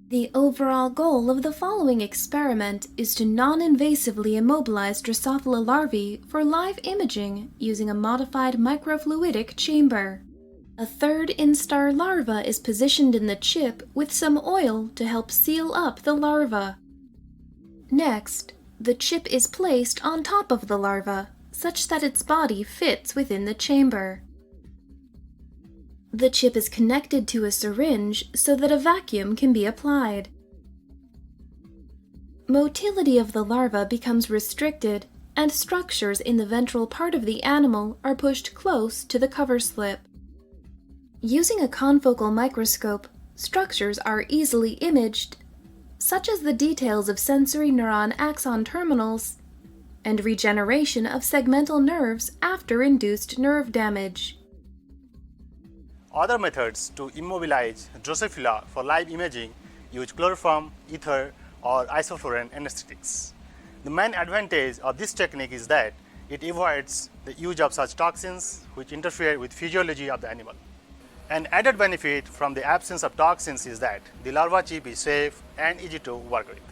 The overall goal of the following experiment is to non-invasively immobilize Drosophila larvae for live imaging using a modified microfluidic chamber. A third instar larva is positioned in the chip with some oil to help seal up the larva. Next, the chip is placed on top of the larva, such that its body fits within the chamber. The chip is connected to a syringe so that a vacuum can be applied. Motility of the larva becomes restricted, and structures in the ventral part of the animal are pushed close to the cover slip. Using a confocal microscope, structures are easily imaged, such as the details of sensory neuron axon terminals and regeneration of segmental nerves after induced nerve damage. Other methods to immobilize Drosophila for live imaging use chloroform, ether, or isoflurane anesthetics. The main advantage of this technique is that it avoids the use of such toxins which interfere with physiology of the animal. An added benefit from the absence of toxins is that the larva chip is safe and easy to work with.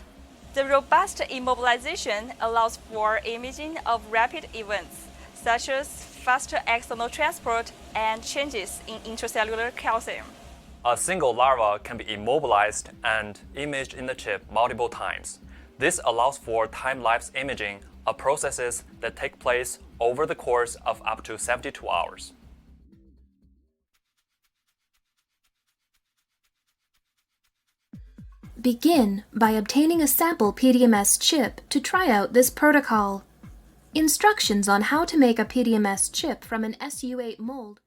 The robust immobilization allows for imaging of rapid events, such as faster axonal transport and changes in intracellular calcium. A single larva can be immobilized and imaged in the chip multiple times. This allows for time-lapse imaging of processes that take place over the course of up to 72 hours. Begin by obtaining a sample PDMS chip to try out this protocol. Instructions on how to make a PDMS chip from an SU8 mold